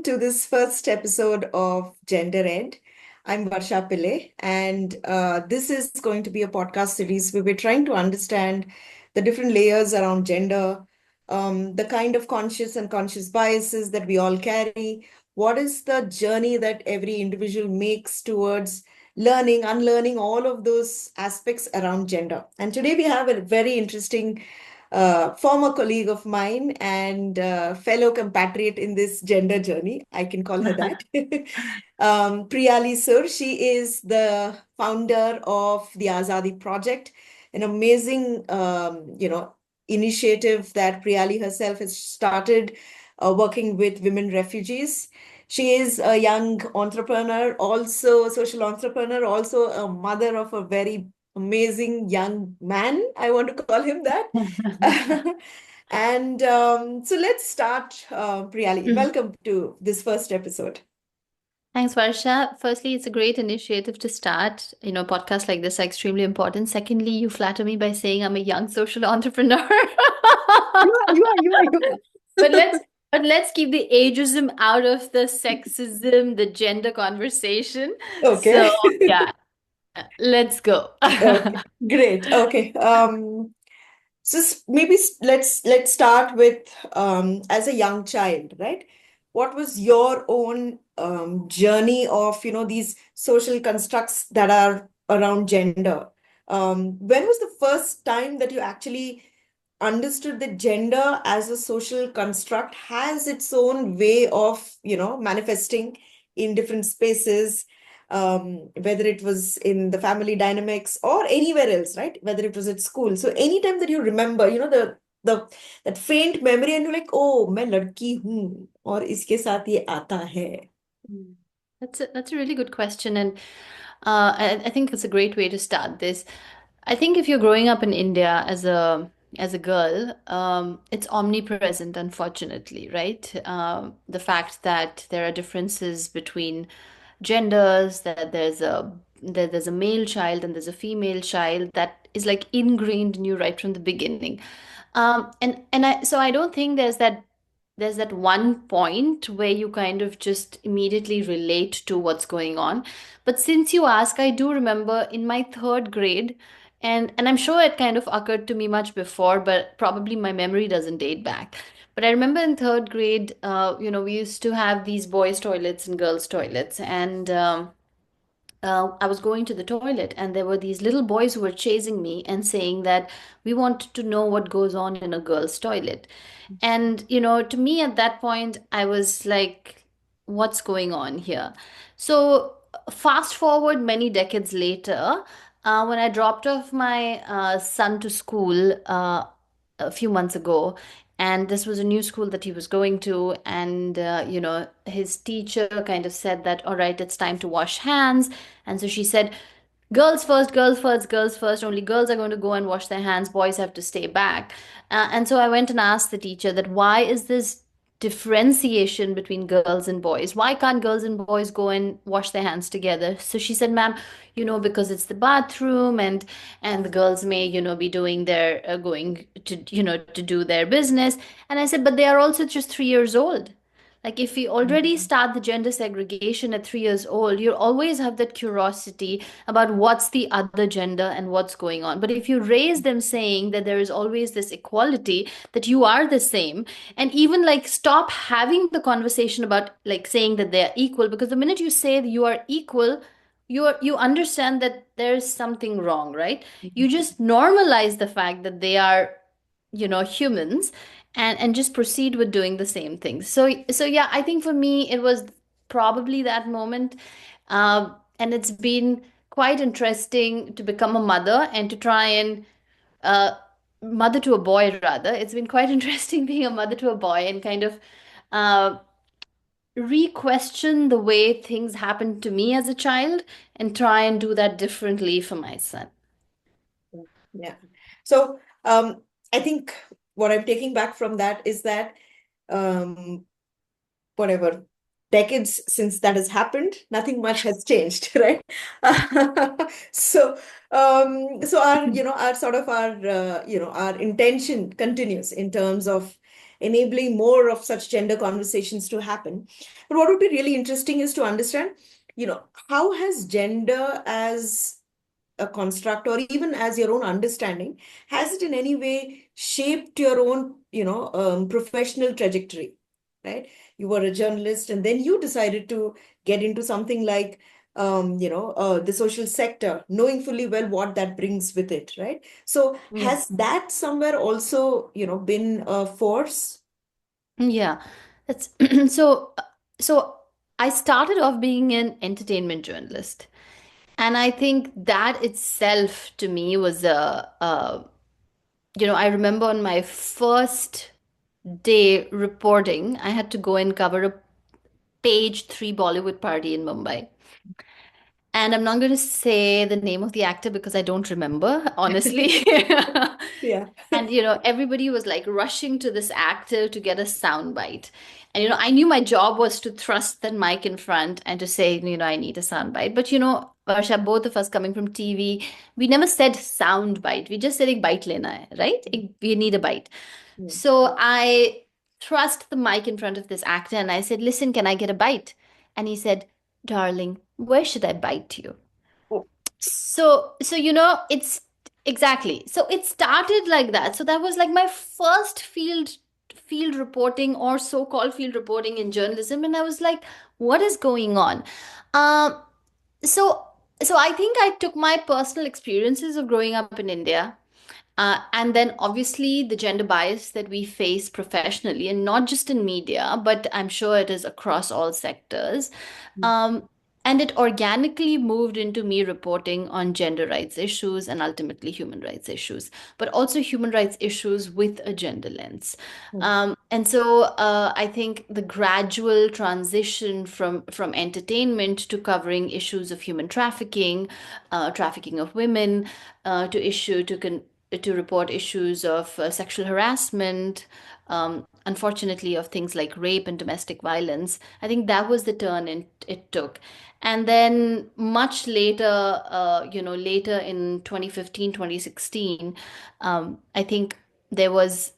welcome to this first episode of GenderED. I'm Varsha Pillai, and this is going to be a podcast series where we're trying to understand the different layers around gender, the kind of conscious and conscious biases that we all carry. What is the journey that every individual makes towards learning, unlearning all of those aspects around gender? And today we have a very interesting former colleague of mine and fellow compatriot in this gender journey. I can call her that. Priyali Sur. She is the founder of the Azaadi Project, an amazing, initiative that Priyali herself has started working with women refugees. She is a young entrepreneur, also a social entrepreneur, also a mother of a very amazing young man. I want to call him that. And so let's start, Priyali. Welcome to this first episode. Thanks, Varsha. Firstly, it's a great initiative to start. Podcasts like this are extremely important. Secondly, you flatter me by saying I'm a young social entrepreneur. You are. But let's keep the ageism out of the sexism, the gender conversation. So Okay. yeah, let's go. Okay, great. Okay. So maybe let's start with as a young child, right? What was your own journey of, these social constructs that are around gender? When was the first time that you actually understood that gender as a social construct has its own way of, manifesting in different spaces, whether it was in the family dynamics or anywhere else, right? Whether it was at school. So anytime that you remember, the that faint memory and you're like, oh, मैं लड़की हूँ और इसके साथ ये आता है. Hmm. That's a really good question, and I think it's a great way to start this. I think if you're growing up in India as a girl, it's omnipresent, unfortunately, right? The fact that there are differences between genders, that there's a male child and there's a female child, that is like ingrained in you right from the beginning. And I don't think there's that one point where you kind of just immediately relate to what's going on. But since you ask, I do remember in my third grade, and I'm sure it kind of occurred to me much before, but probably my memory doesn't date back. But I remember in third grade, we used to have these boys' toilets and girls' toilets, and I was going to the toilet, and there were these little boys who were chasing me and saying that we wanted to know what goes on in a girl's toilet. And, to me at that point, I was like, what's going on here? So, fast forward many decades later, when I dropped off my son to school a few months ago, and this was a new school that he was going to, and, his teacher kind of said that, all right, it's time to wash hands. And so she said, girls first, girls first, girls first. Only girls are going to go and wash their hands. Boys have to stay back. And so I went and asked the teacher that why is this differentiation between girls and boys? Why can't girls and boys go and wash their hands together? So she said, ma'am, because it's the bathroom, and the girls may, be doing their going to, to do their business. And I said, but they are also just 3 years old. Like, if we already start the gender segregation at 3 years old, you'll always have that curiosity about what's the other gender and what's going on. But if you raise them saying that there is always this equality, that you are the same, and even like stop having the conversation about like saying that they are equal, because the minute you say that you are equal, you understand that there's something wrong, right? You just normalize the fact that they are, humans, and just proceed with doing the same thing. So yeah, I think for me it was probably that moment. And it's been quite interesting to become a mother and to try and uh, mother to a boy, rather. It's been quite interesting being a mother to a boy and kind of uh, re-question the way things happened to me as a child and try and do that differently for my son. Yeah. So I think what I'm taking back from that is that um, whatever decades since that has happened, nothing much has changed, right? So, so our, our sort of our, our intention continues in terms of enabling more of such gender conversations to happen. But what would be really interesting is to understand, how has gender as a construct or even as your own understanding, has it in any way shaped your own, professional trajectory, right? You were a journalist and then you decided to get into something like, the social sector, knowing fully well what that brings with it, right? So Yeah. has that somewhere also, been a force? Yeah. That's so so I started off being an entertainment journalist. And I think that itself to me was I remember on my first day reporting, I had to go and cover a page three Bollywood party in Mumbai. And I'm not going to say the name of the actor because I don't remember, honestly. Yeah. And everybody was like rushing to this actor to get a sound bite. And I knew my job was to thrust that mic in front and to say, I need a sound bite. But Varsha, both of us coming from TV, we never said sound bite. We just said ek bite lena hai, right? We need a bite. Yeah. So I thrust the mic in front of this actor and I said, "Listen, can I get a bite?" And he said, "Darling, where should I bite you?" Oh, So it's exactly. So it started like that. So that was like my first field reporting or so-called field reporting in journalism, and I was like, what is going on? Um, so so I think I took my personal experiences of growing up in India, and then obviously the gender bias that we face professionally, and not just in media, but I'm sure it is across all sectors. Um, and it organically moved into me reporting on gender rights issues and ultimately human rights issues, but also human rights issues with a gender lens. And so I think the gradual transition from entertainment to covering issues of human trafficking, trafficking of women, to report issues of sexual harassment, unfortunately, of things like rape and domestic violence. I think that was the turn it took. And then much later, later in 2015, 2016, I think there was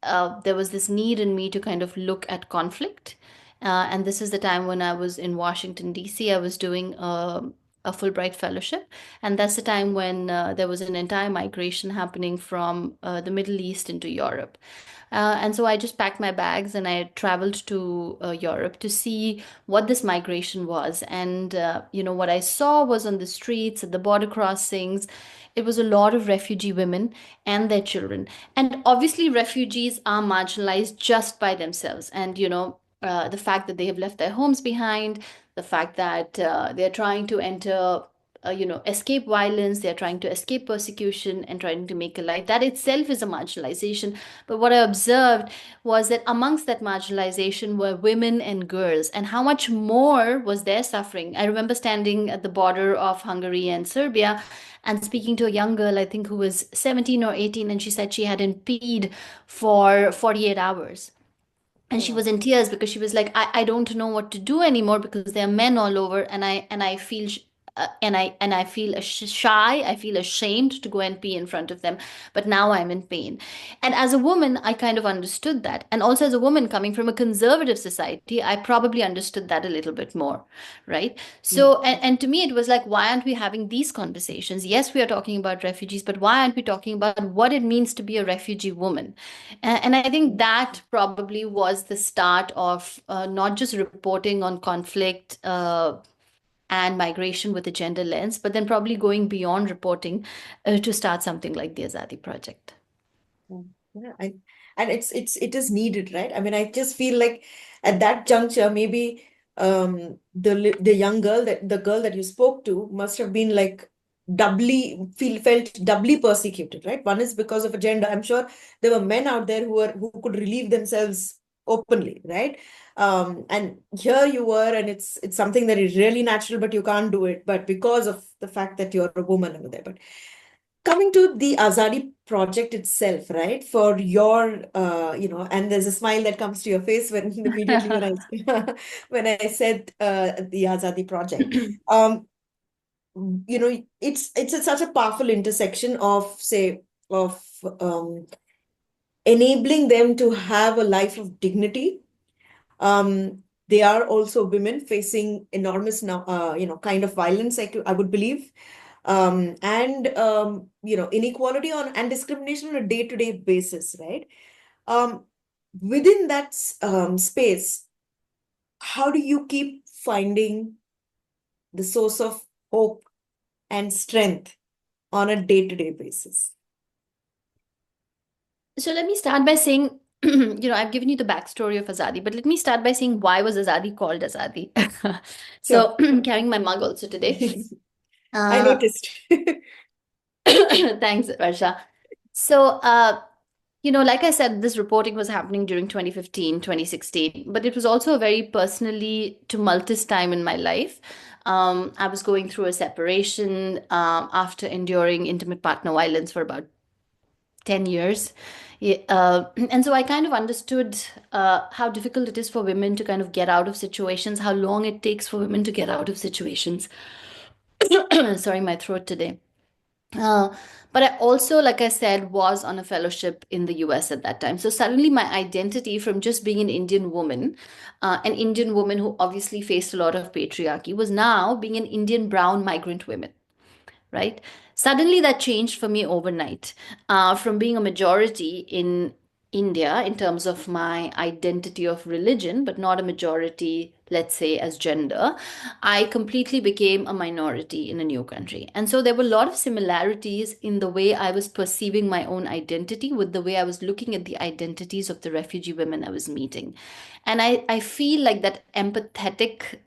there was this need in me to kind of look at conflict. And this is the time when I was in Washington, D.C. I was doing a Fulbright fellowship. And that's the time when there was an entire migration happening from the Middle East into Europe. And so I just packed my bags and I traveled to Europe to see what this migration was. And, what I saw was on the streets, at the border crossings, it was a lot of refugee women and their children. And obviously, refugees are marginalized just by themselves. And, the fact that they have left their homes behind, the fact that they're trying to enter escape violence, they're trying to escape persecution and trying to make a life. That itself is a marginalization. But what I observed was that amongst that marginalization were women and girls, and how much more was their suffering. I remember standing at the border of Hungary and Serbia and speaking to a young girl, I think who was 17 or 18, and she said she hadn't peed for 48 hours. And she wow. was in tears because she was like, I don't know what to do anymore because there are men all over, and I feel and I feel shy, I feel ashamed to go and pee in front of them, but now I'm in pain. And as a woman, I kind of understood that, and also as a woman coming from a conservative society, I probably understood that a little bit more, right? Mm, And to me it was like, why aren't we having these conversations? Yes, we are talking about refugees, but why aren't we talking about what it means to be a refugee woman? And I think mm, that probably was the start of not just reporting on conflict and migration with a gender lens, but then probably going beyond reporting to start something like the Azaadi Project. mm. Yeah, and it is needed, right? I mean, I just feel like at that juncture, maybe the young girl, that the girl that you spoke to must have been like felt doubly persecuted, right? One is because of a gender. I'm sure there were men out there who could relieve themselves openly, right? And here you were, and it's something that is really natural, but you can't do it, but because of the fact that you're a woman over there. But coming to the Azadi project itself, right? For your, and there's a smile that comes to your face when immediately when I when I said the Azadi project. Um, it's such a powerful intersection of, say, of enabling them to have a life of dignity. They are also women facing enormous now, kind of violence, I would believe, and inequality on and discrimination on a day-to-day basis, right? Um, Within that space, how do you keep finding the source of hope and strength on a day-to-day basis? So let me start by saying, I've given you the backstory of Azadi, but let me start by saying why was Azadi called Azadi? Sure. So carrying my mug also today. I Uh, noticed. thanks, Varsha. So, like I said, this reporting was happening during 2015, 2016, but it was also a very personally tumultuous time in my life. I was going through a separation after enduring intimate partner violence for about 10 years. Yeah, and so I kind of understood how difficult it is for women to kind of get out of situations, how long it takes for women to get out of situations. Sorry, my throat today. Uh, but I also, like I said, was on a fellowship in the US at that time. So suddenly my identity from just being an Indian woman who obviously faced a lot of patriarchy, was now being an Indian brown migrant woman, right? Suddenly that changed for me overnight. From being a majority in India in terms of my identity of religion, but not a majority, let's say, as gender, I completely became a minority in a new country. And so there were a lot of similarities in the way I was perceiving my own identity with the way I was looking at the identities of the refugee women I was meeting. And I feel like that empathetic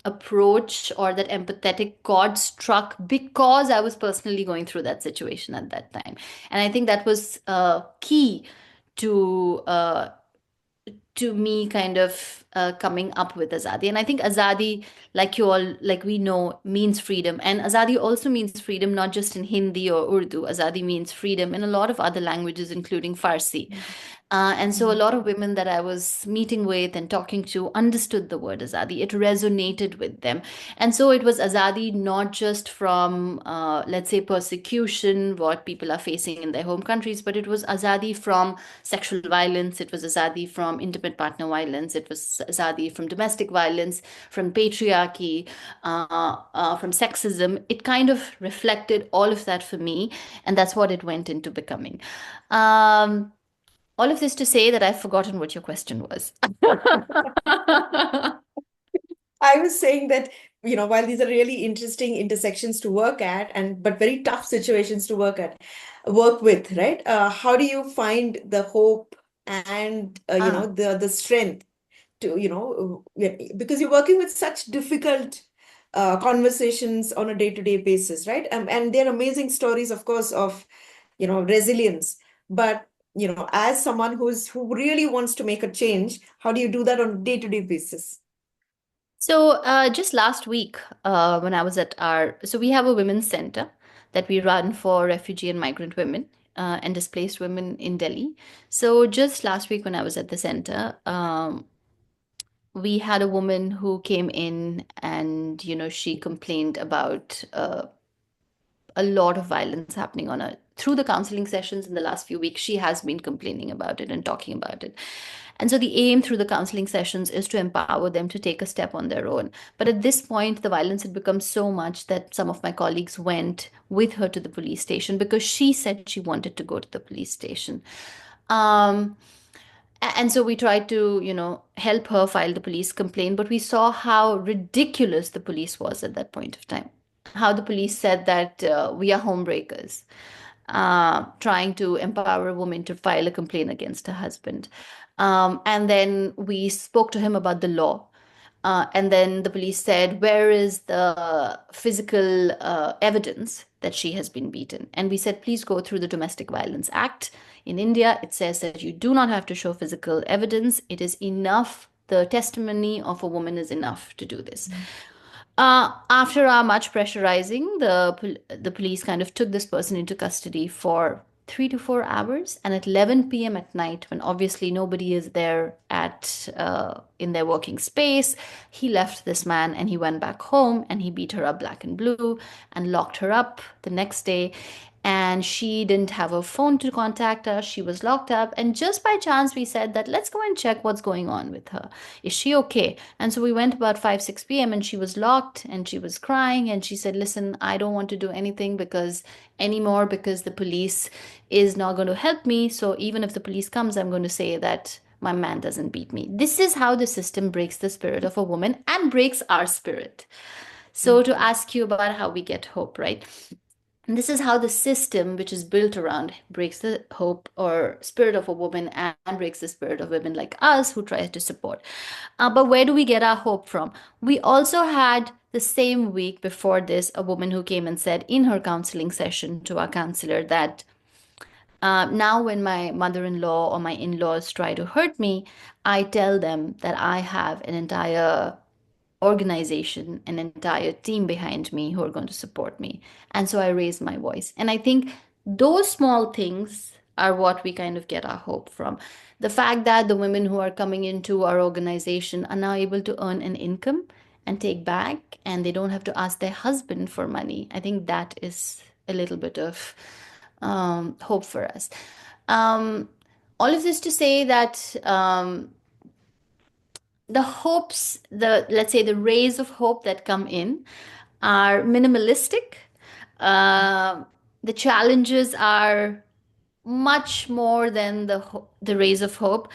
approach or that empathetic chord struck because I was personally going through that situation at that time. And I think that was key to me kind of coming up with Azadi. And I think Azadi, like you all, like we know, means freedom. And Azadi also means freedom, not just in Hindi or Urdu. Azadi means freedom in a lot of other languages, including Farsi. And so a lot of women that I was meeting with and talking to understood the word Azadi. It resonated with them. And so it was Azadi not just from, let's say, persecution, what people are facing in their home countries, but it was Azadi from sexual violence. It was Azadi from intimate partner violence. It was Azadi from domestic violence, from patriarchy, from sexism. It kind of reflected all of that for me. And that's what it went into becoming. Um, all of this to say that I've forgotten what your question was. I was saying that, while these are really interesting intersections to work at, and but very tough situations to work with, right? How do you find the hope and Ah. the strength to, because you're working with such difficult conversations on a day-to-day basis, right? And they're amazing stories, of course, of, resilience. But, as someone who really wants to make a change, how do you do that on a day-to-day basis? So, just last week, when I was at so we have a women's center that we run for refugee and migrant women and displaced women in Delhi. So, just last week, when I was at the center, we had a woman who came in and, she complained about a lot of violence happening on her through the counseling sessions in the last few weeks. She has been complaining about it and talking about it. And so the aim through the counseling sessions is to empower them to take a step on their own. But at this point, the violence had become so much that some of my colleagues went with her to the police station because she said she wanted to go to the police station. Um, and so we tried to, help her file the police complaint, but we saw how ridiculous the police was at that point of time. How the police said that we are homebreakers, trying to empower a woman to file a complaint against her husband. And then we spoke to him about the law. And then the police said, where is the physical evidence that she has been beaten? And we said, please go through the Domestic Violence Act. In India, it says that you do not have to show physical evidence. It is enough. The testimony of a woman is enough to do this. After our much pressurizing, the police kind of took this person into custody for 3 to 4 hours, and at 11 p.m. at night, when obviously nobody is there at in their working space, he left this man and he went back home and he beat her up black and blue and locked her up the next day. and she didn't have a phone to contact us. She was locked up. And just by chance, we said that let's go and check what's going on with her. Is she okay? And so we went about 5, 6 p.m. and she was locked and she was crying. And she said, listen, I don't want to do anything because the police is not going to help me. So even if the police comes, I'm going to say that my man doesn't beat me. This is how the system breaks the spirit of a woman and breaks our spirit. So to ask you about how we get hope, right? And this is how the system, which is built around, breaks the hope or spirit of a woman and breaks the spirit of women like us who try to support. But where do we get our hope from? We also had the same week before this a woman who came and said in her counseling session to our counselor that now when my mother-in-law or my in-laws try to hurt me, I tell them that I have an entire organization, an entire team behind me who are going to support me. And so I raised my voice. And I think those small things are what we kind of get our hope from. The fact that the women who are coming into our organization are now able to earn an income and take back, and they don't have to ask their husband for money. I think that is a little bit of hope for us. Um, all of this to say that the hopes, the let's say the rays of hope that come in are minimalistic. Uh, the challenges are much more than the rays of hope.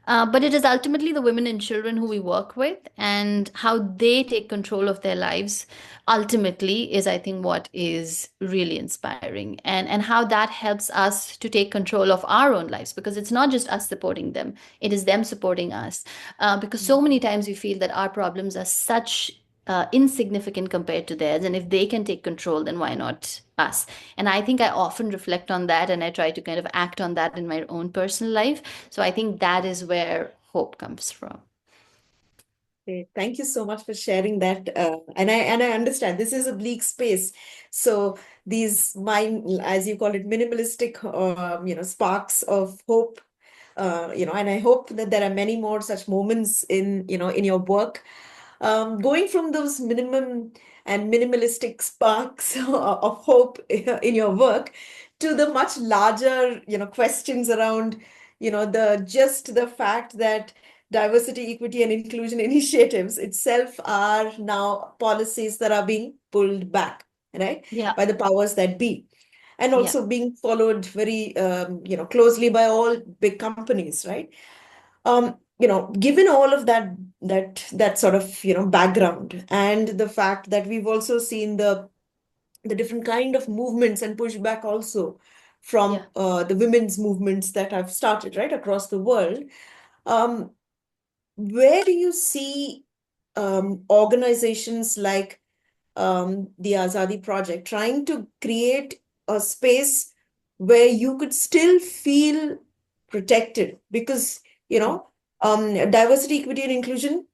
But it is ultimately the women and children who we work with and how they take control of their lives ultimately is, I think, what is really inspiring, and how that helps us to take control of our own lives, because it's not just us supporting them, it is them supporting us. Because so many times we feel that our problems are such insignificant compared to theirs. And if they can take control, then why not us? And I think I often reflect on that and I try to kind of act on that in my own personal life. So I think that is where hope comes from. Okay, thank you so much for sharing that. And I understand this is a bleak space. So these mind, as you call it, minimalistic, sparks of hope. And I hope that there are many more such moments in your work. Going from those minimum and minimalistic sparks of hope in your work to the much larger, questions around, the fact that diversity, equity, and inclusion initiatives itself are now policies that are being pulled back, right, Yeah, by the powers that be, and yeah, also being followed very, closely by all big companies, right? Given all of that sort of, background, and the fact that we've also seen the different kind of movements and pushback also from yeah, the women's movements that have started right across the world. um, where do you see organizations like the Azaadi Project trying to create a space where you could still feel protected? Because, diversity, equity, and inclusion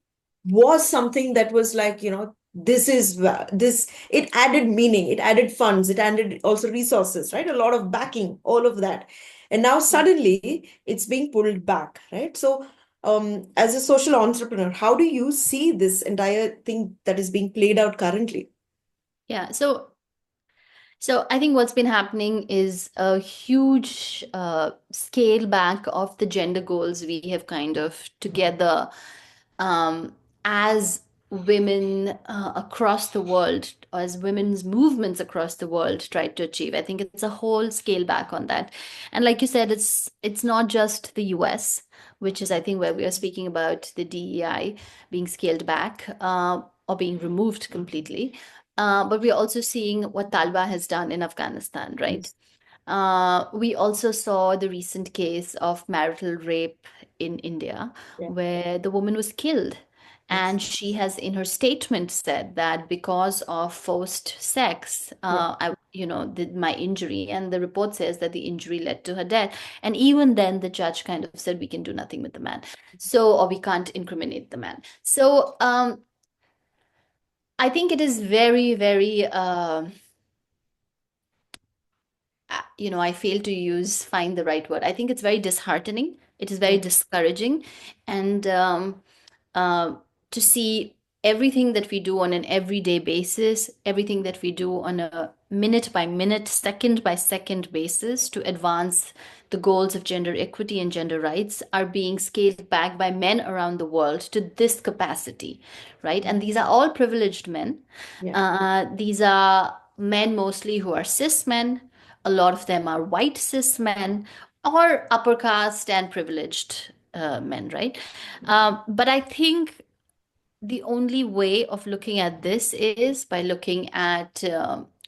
was something that was like, it added meaning, it added funds, it added also resources, right? A lot of backing, all of that. And now yeah. suddenly it's being pulled back, right? So, as a social entrepreneur, how do you see this entire thing that is being played out currently? Yeah. So I think what's been happening is a huge scale back of the gender goals we have kind of together as women across the world, as women's movements across the world tried to achieve. I think it's a whole scale back on that. And like you said, it's not just the US, which is I think where we are speaking about the DEI being scaled back or being removed completely. But we're also seeing what Talba has done in Afghanistan, right? Yes. We also saw the recent case of marital rape in India, Yeah. where the woman was killed. Yes. And she has, in her statement, said that because of forced sex, Yeah. my injury, and the report says that the injury led to her death. And even then, the judge kind of said we can do nothing with the man, or we can't incriminate the man. So I think it is very, very I fail to find the right word. I think it's very disheartening. It is very Yeah. discouraging. And uh, to see everything that we do on an everyday basis, everything that we do on a minute by minute, second by second basis to advance the goals of gender equity and gender rights are being scaled back by men around the world to this capacity, right? And these are all privileged men. Yeah. These are men mostly who are cis men. A lot of them are white cis men or upper caste and privileged men, right? But I think the only way of looking at this is by looking at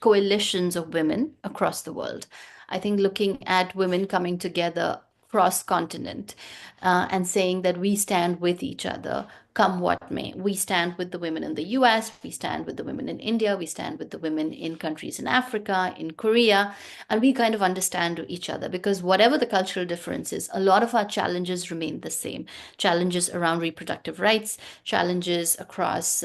coalitions of women across the world. I think looking at women coming together cross continent and saying that we stand with each other, come what may. We stand with the women in the US, we stand with the women in India, we stand with the women in countries in Africa, in Korea, and we kind of understand each other because whatever the cultural differences, a lot of our challenges remain the same. Challenges around reproductive rights, challenges across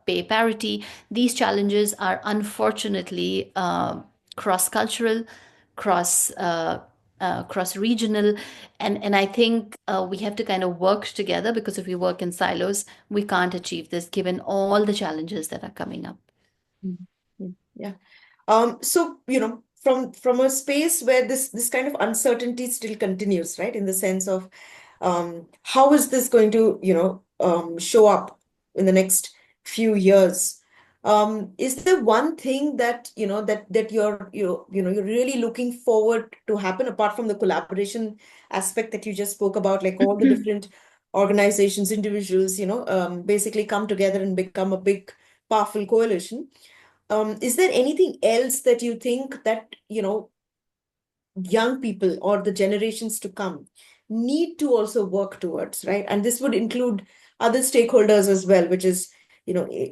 pay parity. These challenges are unfortunately cross-cultural, cross cross regional, and I think we have to kind of work together because if we work in silos, we can't achieve this given all the challenges that are coming up. Mhm. Yeah. So, from a space where this kind of uncertainty still continues, right? In the sense of how is this going to, show up in the next few years? Is there one thing that, that you're really looking forward to happen apart from the collaboration aspect that you just spoke about, like all the different organizations, individuals, basically come together and become a big, powerful coalition? Is there anything else that you think that, young people or the generations to come need to also work towards, right? And this would include other stakeholders as well, which is,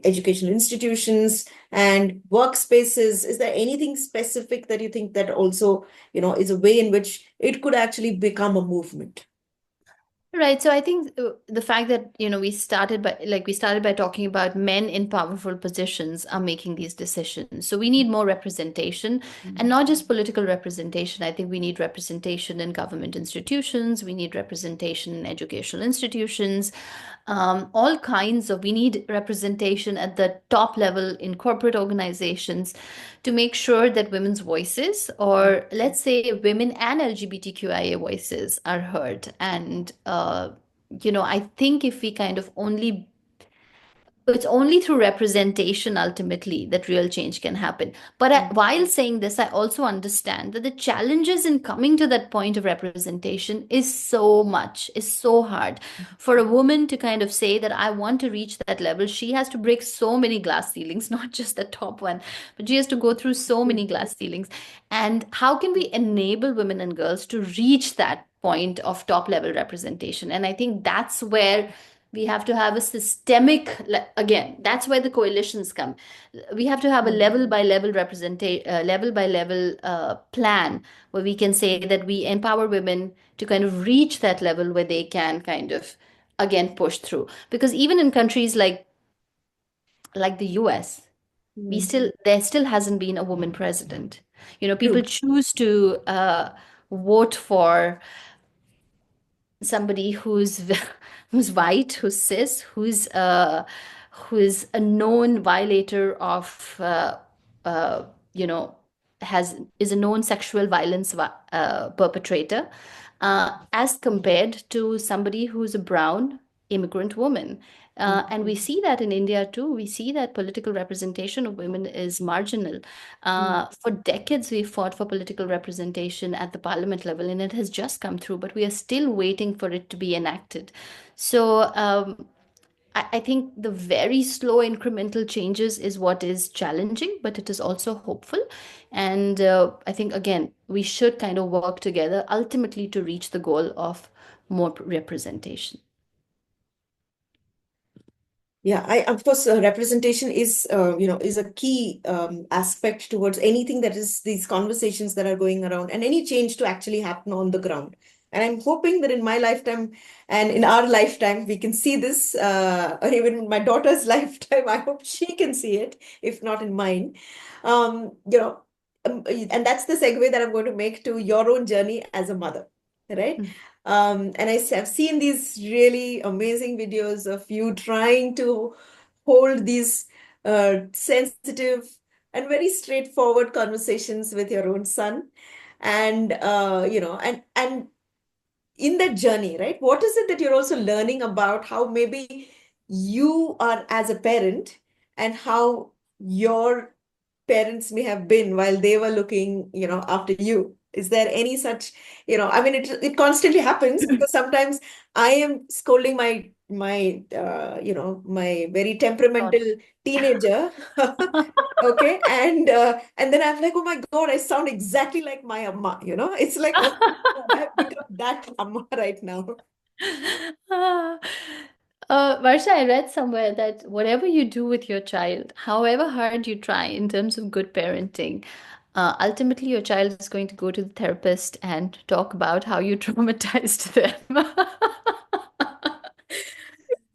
educational institutions and workspaces. Is there anything specific that you think that also, is a way in which it could actually become a movement? Right. So I think the fact that, we started by talking about men in powerful positions are making these decisions. So we need more representation and not just political representation. I think we need representation in government institutions. We need representation in educational institutions. All kinds of, we need representation at the top level in corporate organizations to make sure that women's voices, or let's say women and LGBTQIA voices, are heard. And, I think if we kind of only it's only through representation ultimately that real change can happen. But while saying this, I also understand that the challenges in coming to that point of representation is so hard. For a woman to kind of say that I want to reach that level, she has to break so many glass ceilings, not just the top one, but she has to go through so many glass ceilings. And how can we enable women and girls to reach that point of top level representation? And I think that's where we have to have a systemic, again, that's where the coalitions come. We have to have a level by level level by level plan where we can say that we empower women to kind of reach that level where they can kind of again push through. Because even in countries like the US, Mm. there still hasn't been a woman president. People True. choose to vote for somebody who's white, who's cis, who's a known violator of uh, you know has is a known sexual violence perpetrator, as compared to somebody who's a brown immigrant woman. And we see that in India too. We see that political representation of women is marginal. For decades, we've fought for political representation at the parliament level, and it has just come through, but we are still waiting for it to be enacted. So I think the very slow incremental changes is what is challenging, but it is also hopeful. And I think, again, we should kind of work together ultimately to reach the goal of more representation. Yeah, of course, representation is a key aspect towards anything that is these conversations that are going around and any change to actually happen on the ground. And I'm hoping that in my lifetime and in our lifetime, we can see this, or even in my daughter's lifetime, I hope she can see it, if not in mine. And that's the segue that I'm going to make to your own journey as a mother, right? Mm. And have seen these really amazing videos of you trying to hold these sensitive and very straightforward conversations with your own son. And and in that journey, right? What is it that you're also learning about how maybe you are as a parent and how your parents may have been while they were looking, after you? Is there any such, I mean, it constantly happens because sometimes I am scolding my very temperamental teenager. Okay, and then I'm like, oh my God, I sound exactly like my amma, It's like, oh my God, I have become that amma right now. Ah. Varsha, I read somewhere that whatever you do with your child, however hard you try in terms of good parenting, ultimately your child is going to go to the therapist and talk about how you traumatized them.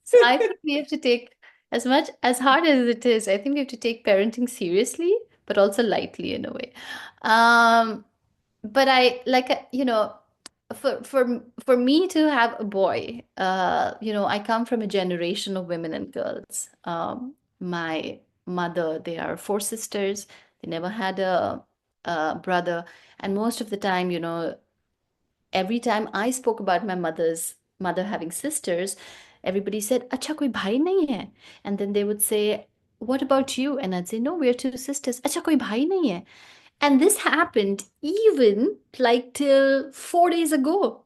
So I think we have to take, as much as hard as it is, I think we have to take parenting seriously, but also lightly in a way. Um, but I like for me to have a boy, I come from a generation of women and girls. My mother, they are four sisters. They never had a brother, and most of the time, every time I spoke about my mother's mother having sisters, everybody said, "Acha koi bhai nahi hai?" And then they would say, "What about you?" And I'd say, "No, we're two sisters." "Acha koi bhai nahi hai?" And this happened even like till 4 days ago.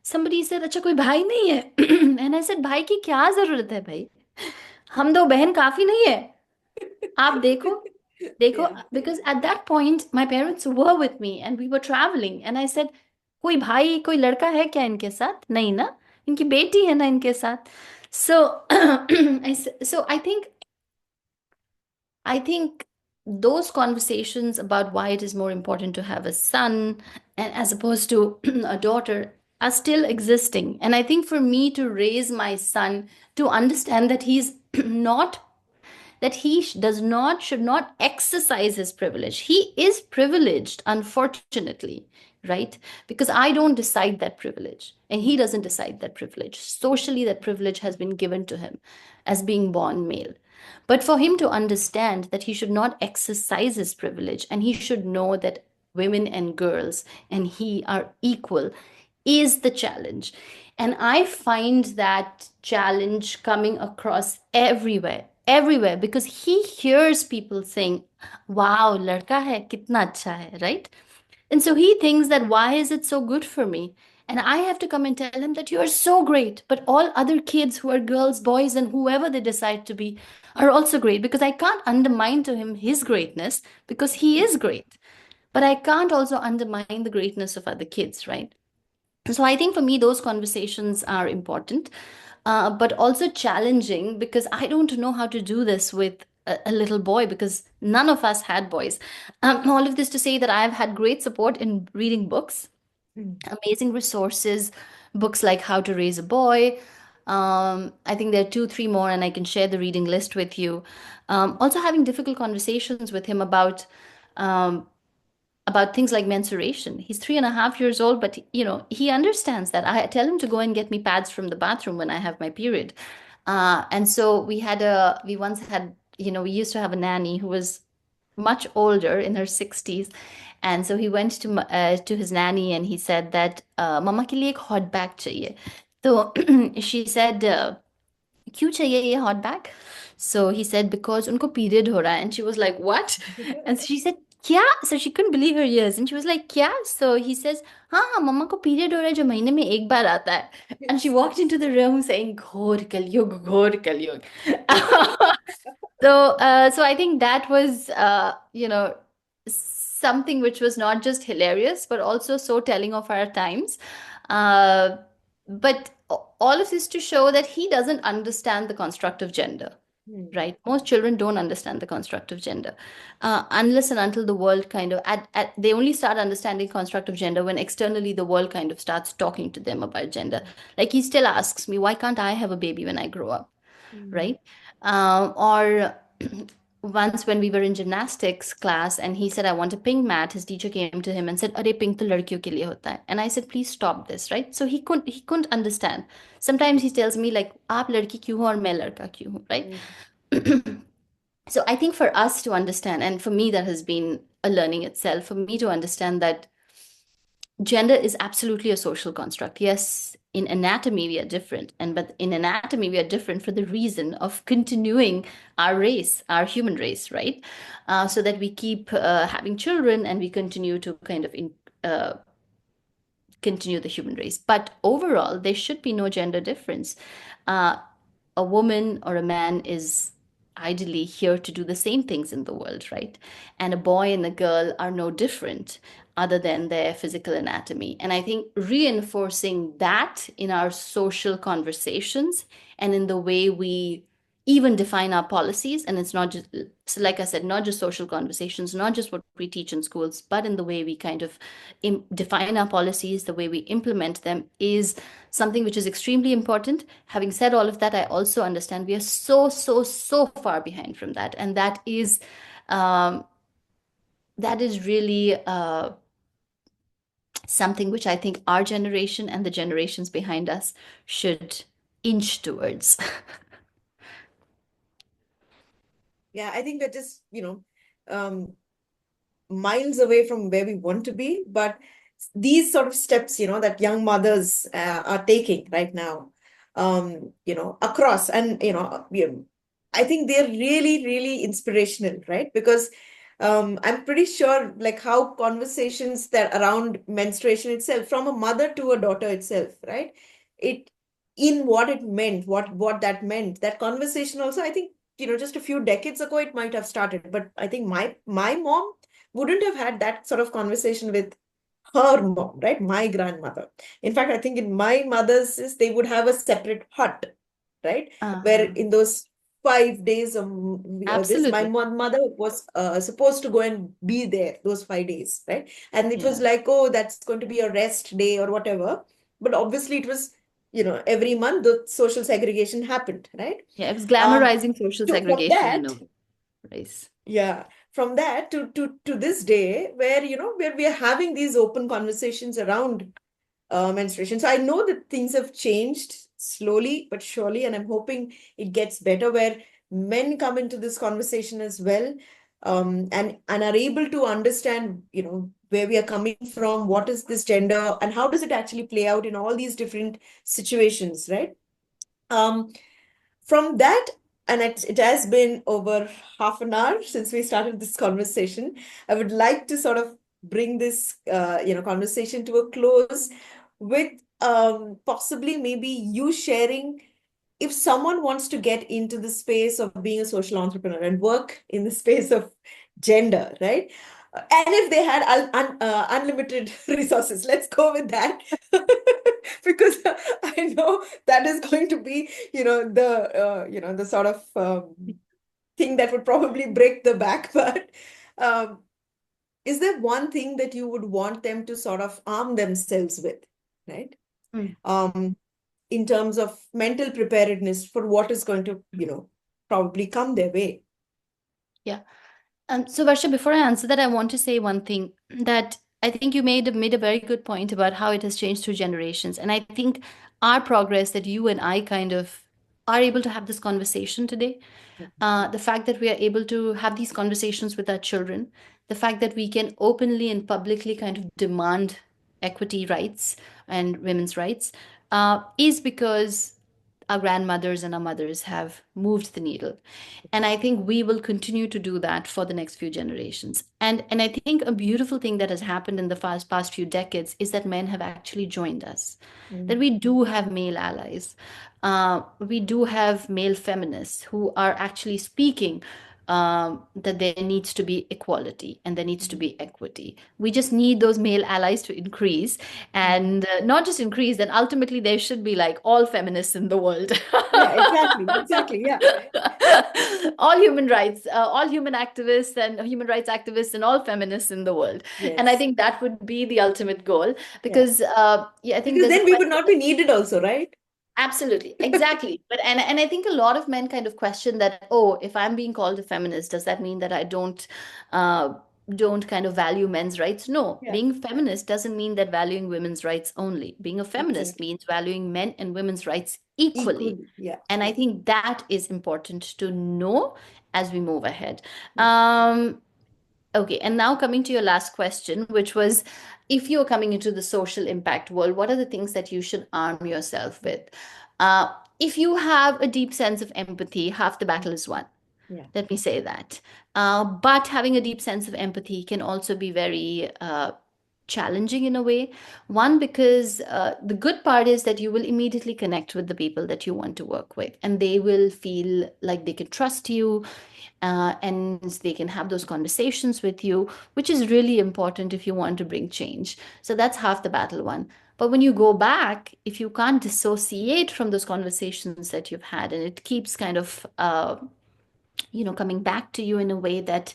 Somebody said, "अच्छा कोई भाई नहीं है?" And I said, "भाई की क्या जरूरत है भाई? हम दो बहन काफी नहीं है? आप देखो देखो." Yeah. Because at that point my parents were with me and we were traveling and I said, कोई भाई कोई लड़का है क्या इनके साथ? नहीं ना, इनकी बेटी है ना इनके साथ. So I think those conversations about why it is more important to have a son and as opposed to a daughter are still existing. And I think for me to raise my son to understand that he's not that does not should not exercise his privilege. He is privileged, unfortunately, right? Because I don't decide that privilege, and he doesn't decide that privilege. Socially, that privilege has been given to him as being born male. But for him to understand that he should not exercise his privilege and he should know that women and girls and he are equal is the challenge. And I find that challenge coming across everywhere, because he hears people saying, "Wow, ladka hai, kitna acha hai," right? And so he thinks that why is it so good for me? And I have to come and tell him that you are so great, but all other kids who are girls, boys, and whoever they decide to be are also great because I can't undermine to him his greatness because he is great. But I can't also undermine the greatness of other kids, right? So I think for me, those conversations are important, but also challenging because I don't know how to do this with a little boy because none of us had boys. All of this to say that I've had great support in reading books, Mm. amazing resources, books like How to Raise a Boy. I think there are two, three more, and I can share the reading list with you. Also, having difficult conversations with him um, about things like menstruation. He's 3.5 years old, but he understands that. I tell him to go and get me pads from the bathroom when I have my period. And so we once had, we used to have a nanny who was much older in her 60s. And so he went to his nanny and he said that mama ke liye ek hot bag chahiye. So she said, क्यों चाहिए ये hot bag? So he said, because उनको period हो रहा है. And she was like, what? And she said, क्या? So she couldn't believe her ears. And she was like, क्या? So he says, हाँ हाँ मम्मा को period हो रहा है जो महीने में एक बार आता है. And she walked into the room saying, घोर कलयुग. So I think that was, something which was not just hilarious, but also so telling of our times. Uh, but all of this to show that he doesn't understand the construct of gender, Mm. right? Most children don't understand the construct of gender unless and until the world kind of, they only start understanding construct of gender when externally the world kind of starts talking to them about gender. Like he still asks me, why can't I have a baby when I grow up? Mm. Right? Or once when we were in gymnastics class and he said, I want a pink mat, his teacher came to him and said, Arey, pink to ladkiyon ke liye hota hai. And I said, please stop this, right? So he couldn't understand. Sometimes he tells me like, aap ladki kyun ho aur main ladka kyun hu, right? Mm. So I think for us to understand, and for me, that has been a learning itself, for me to understand that gender is absolutely a social construct. Yes, in anatomy we are different, and but in anatomy we are different for the reason of continuing our race, our human race, right? So that we keep having children and we continue to uh, continue the human race. But overall, there should be no gender difference. Uh, a woman or a man is ideally here to do the same things in the world, right? And a boy and a girl are no different other than their physical anatomy. And I think reinforcing that in our social conversations and in the way we even define our policies, and it's not just, so like I said, not just social conversations, not just what we teach in schools, but in the way we kind of define our policies, the way we implement them is something which is extremely important. Having said all of that, I also understand we are so far behind from that. And um, that is really something which I think our generation and the generations behind us should inch towards. Yeah, I think we're just, um, miles away from where we want to be. But these sort of steps, that young mothers are taking right now, across and, I think they're really, really inspirational, right? Because I'm pretty sure like how conversations that around menstruation itself, from a mother to a daughter itself, right? It in what it meant, what that meant, that conversation also, I think, just a few decades ago it might have started. But I think my mom wouldn't have had that sort of conversation with her mom, right? My grandmother. In fact, I think in my mother's, they would have a separate hut, right? Where Uh, in those 5 days of this, my Absolutely. mother was supposed to go and be there those 5 days, right? And it was Yeah. like, oh, that's going to be a rest day or whatever. But obviously, it was, every month the social segregation happened, right? Yeah. It was Um, glamorizing social from segregation in that, a race. yeah, from that to this day, where where we are having these open conversations around menstruation. So I know that things have changed slowly but surely, and I'm hoping it gets better where men come into this conversation as well, and are able to understand, where we are coming from, what is this gender, and how does it actually play out in all these different situations, right? Um, from that, and it has been over half an hour since we started this conversation, I would like to sort of bring this, conversation to a close with possibly maybe you sharing, if someone wants to get into the space of being a social entrepreneur and work in the space of gender, right? And if they had unlimited resources, let's go with that. Because I know that is going to be, the sort of thing that would probably break the back. But um, is there one thing that you would want them to sort of arm themselves with, right? Mm. Um, in terms of mental preparedness for what is going to, probably come their way. Yeah. So Varsha, before I answer that, I want to say one thing that I think you made a very good point about how it has changed through generations. And I think our progress that you and I kind of are able to have this conversation today, the fact that we are able to have these conversations with our children, the fact that we can openly and publicly kind of demand equity rights and women's rights, is because our grandmothers and our mothers have moved the needle. And I think we will continue to do that for the next few generations. And I think a beautiful thing that has happened in the past few decades is that men have actually joined us, that Mm. we do have male allies. We do have male feminists who are actually speaking, that there needs to be equality and there needs to be equity. We just need those male allies to increase, Mm. and not just increase, then ultimately there should be like all feminists in the world. Yeah, exactly, exactly. Yeah. All human rights, all human activists and human rights activists and all feminists in the world. And I Yes. think that would be the ultimate goal Yeah. because yeah, I think Because there's a then we would question. not be needed also, right? Absolutely, exactly. But and I think a lot of men kind of question that, oh, if I'm being called a feminist, does that mean that I don't uh, don't kind of value men's rights. No, Yeah, being feminist doesn't mean that valuing women's rights only. Being a feminist exactly. means valuing men and women's rights equally. Equally. Yeah. And I think that is important to know as we move ahead. Yeah. Um, okay, and now coming to your last question, which was if you're coming into the social impact world, what are the things that you should arm yourself with? Uh, if you have a deep sense of empathy, half the battle is won. Yeah. Let me say that. But having a deep sense of empathy can also be very challenging in a way. One, because the good part is that you will immediately connect with the people that you want to work with, and they will feel like they can trust you, and they can have those conversations with you, which is really important if you want to bring change. So that's half the battle won. But when you go back, if you can't dissociate from those conversations that you've had, and it keeps kind of coming back to you in a way that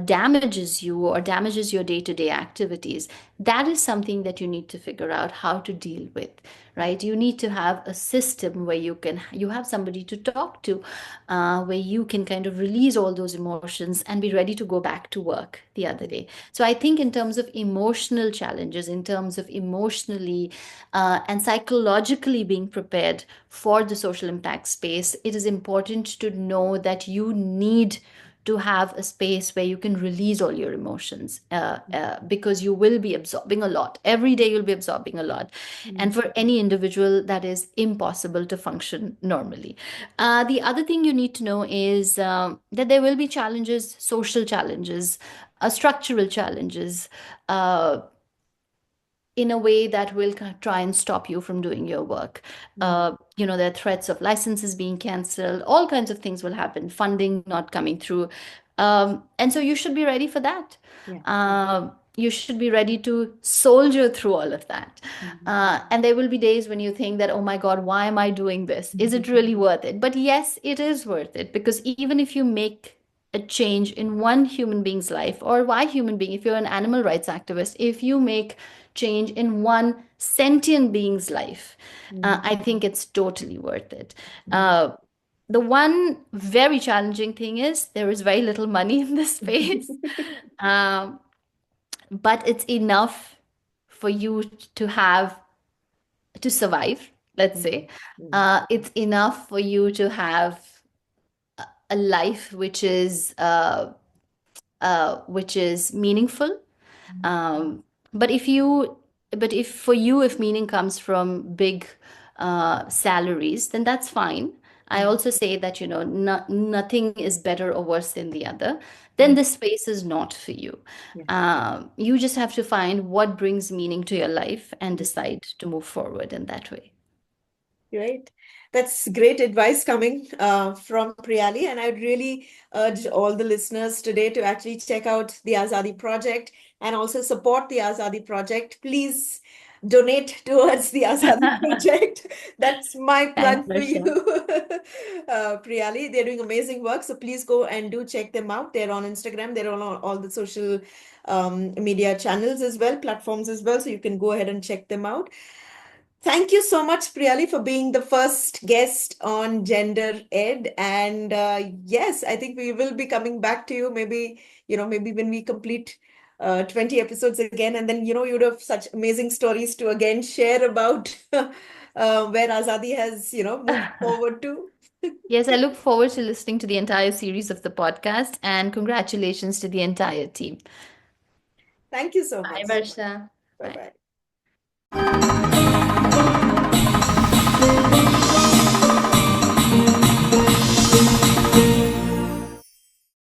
damages you or damages your day-to-day activities, that is something that you need to figure out how to deal with, right? You need to have a system where you have somebody to talk to, where you can kind of release all those emotions and be ready to go back to work the other day. So I think in terms of emotional challenges, in terms of emotionally and psychologically being prepared for the social impact space, it is important to know that you need to have a space where you can release all your emotions, because you will be absorbing a lot. Every day you'll be absorbing a lot. Mm. And for any individual, that is impossible to function normally. The other thing you need to know is that there will be challenges, social challenges, structural challenges, uh, in a way that will try and stop you from doing your work. Mm. There are threats of licenses being canceled, all kinds of things will happen, funding not coming through. And so you should be ready for that. Yeah. You should be ready to soldier through all of that. Mhm. And there will be days when you think that, oh my God, why am I doing this? Is it Mhm. really worth it? But yes, it is worth it, because even if you make a change in one human being's life, or why human being, if you're an animal rights activist, if you make change in one sentient being's life, Mm. I think it's totally worth it. Mm. Uh, the one very challenging thing is there is very little money in this space, um, but it's enough for you to have to survive, let's Mm. say. Mm. It's enough for you to have a life which is meaningful. Um, but if you, but if for you, if meaning comes from big salaries, then that's fine. I Mm. also say that, nothing is better or worse than the other. Then Mm. this space is not for you. Yeah. You just have to find what brings meaning to your life and Mm. decide to move forward in that way. Great. That's great advice coming from Priyali. And I'd really urge all the listeners today to actually check out the Azaadi Project and also support the Azaadi Project. Please donate towards the Azaadi Project. That's my Thanks, plug for you, Varsha. Priyali. They're doing amazing work. So please go and do check them out. They're on Instagram. They're on all the social media channels as well, platforms as well. So you can go ahead and check them out. Thank you so much, Priyali, for being the first guest on Gender Ed. And yes, I think we will be coming back to you maybe, maybe when we complete 20 episodes again. And then, you'd have such amazing stories to again share about where Azadi has, moved forward to. Yes, I look forward to listening to the entire series of the podcast, and congratulations to the entire team. Thank you so Bye, much. Varsha. Bye Bye. bye.